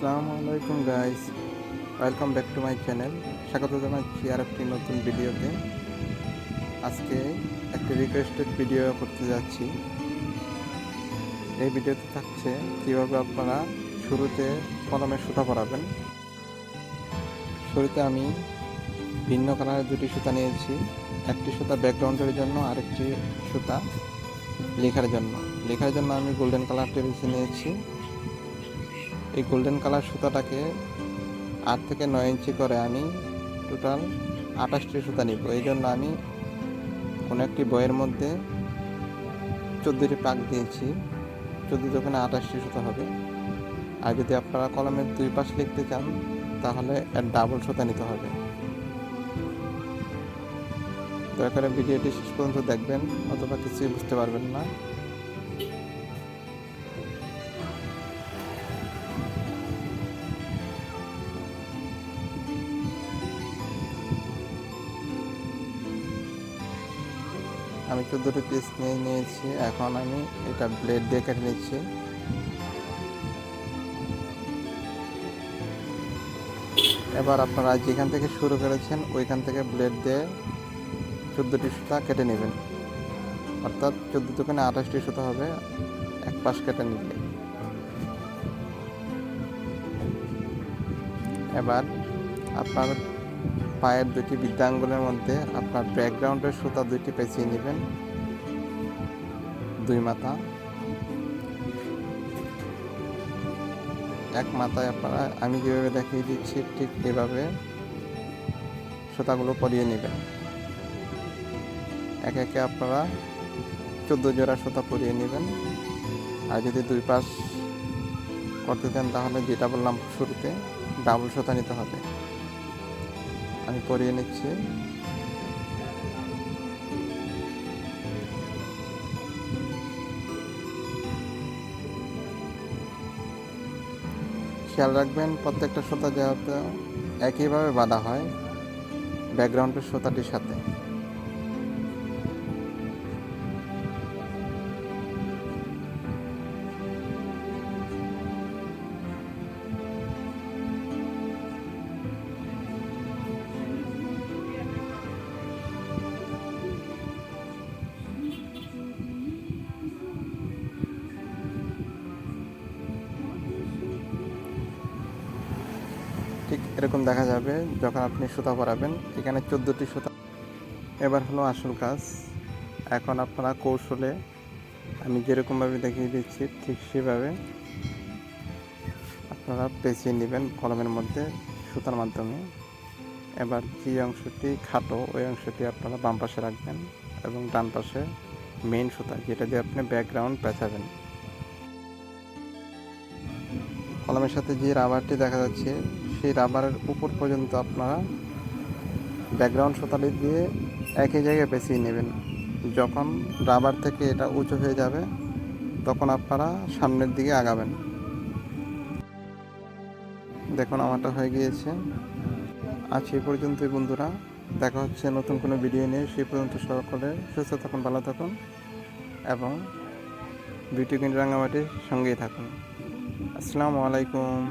আসসালামু আলাইকুম guys, welcome back to my channel. স্বাগত জানাচ্ছি আর একটি নতুন ভিডিওতে। আজকে একটি রিকোয়েস্টেড ভিডিও করতে যাচ্ছি। এই ভিডিওতে থাকছে কীভাবে আপনারা শুরুতে কলমের সুতা পরাবেন। শুরুতে আমি ভিন্ন কালারের দুটি সুতা নিয়েছি। একটি সুতা ব্যাকগ্রাউন্ডের জন্য, আরেকটি সুতা লেখার জন্য। লেখার জন্য আমি গোল্ডেন কালারটি বেছে নিয়েছি। এই গোল্ডেন কালার সুতাটাকে 8 থেকে 9 ইঞ্চি করে আমি টোটাল 28টি সুতা নিব। এই জন্য আমি কোনো একটি বইয়ের মধ্যে 14টি পাক দিয়েছি। 14 দোকানে 28টি সুতা হবে। আর যদি আপনারা কলমের দুই পাশ লিখতে চান তাহলে এর ডাবল সুতা নিতে হবে। দয়া করে ভিডিওটি শেষ পর্যন্ত দেখবেন, অথবা কিছুই বুঝতে পারবেন না। আমি 14টি পিস নিয়েছি। এখন আমি এটা ব্লেড দিয়ে কেটে নিচ্ছি। এবার আপনারা যেখান থেকে শুরু করেছেন ওইখান থেকে ব্লেড দিয়ে 14টি সুতা কেটে নেবেন। অর্থাৎ 14 দোকানে 28টি সুতা হবে এক পাশ কেটে নিলে। এবার আপনার পায়ের দুটি বৃদ্ধাঙ্গুলের মধ্যে আপনার ব্যাকগ্রাউন্ডের সুতা দুইটি পেঁচিয়ে নেবেন, দুই মাথা। এক মাথায় আপনারা আমি যেভাবে দেখিয়ে দিচ্ছি ঠিক এভাবে সুতাগুলো পরিয়ে নেবেন। একে একে আপনারা 14 জোড়া সুতা পরিয়ে নেবেন। আর যদি দুই পাশ করতে চান তাহলে যেটা বললাম শুরুতে, ডাবল সুতা নিতে হবে। আমি পরিয়ে নিচ্ছি। খেয়াল রাখবেন প্রত্যেকটা সুতা যেহেতু একইভাবে বাঁধা হয় ব্যাকগ্রাউন্ডের সুতাটির সাথে। ঠিক এরকম দেখা যাবে যখন আপনি সুতা পরাবেন। এখানে 14টি সুতা। এবার হলো আসল কাজ। এখন আপনারা কৌশলে আমি যেরকমভাবে দেখিয়ে দিচ্ছি ঠিক সেভাবে আপনারা পেঁচিয়ে নেবেন কলমের মধ্যে সুতার মাধ্যমে। এবার যে অংশটি খাটো ওই অংশটি আপনারা বাম পাশে রাখবেন এবং ডান পাশে মেইন সুতা, যেটা দিয়ে আপনি ব্যাকগ্রাউন্ড পেঁচাবেন। কলমের সাথে যে রাবারটি দেখা যাচ্ছে সেই রাবারের উপর পর্যন্ত আপনারা ব্যাকগ্রাউন্ড সুতাটি দিয়ে একই জায়গায় পেঁচিয়ে নেবেন। যখন রাবার থেকে এটা উঁচু হয়ে যাবে তখন আপনারা সামনের দিকে আগাবেন। দেখুন আমারটা হয়ে গিয়েছে। আজ এই পর্যন্তই বন্ধুরা, দেখা হচ্ছে নতুন কোনো ভিডিও নিয়ে। সেই পর্যন্ত সকলে সুস্থ থাকুন, ভালো থাকুন এবং বিউটি কুইন রাঙামাটির সঙ্গেই থাকুন। আসসালামু আলাইকুম।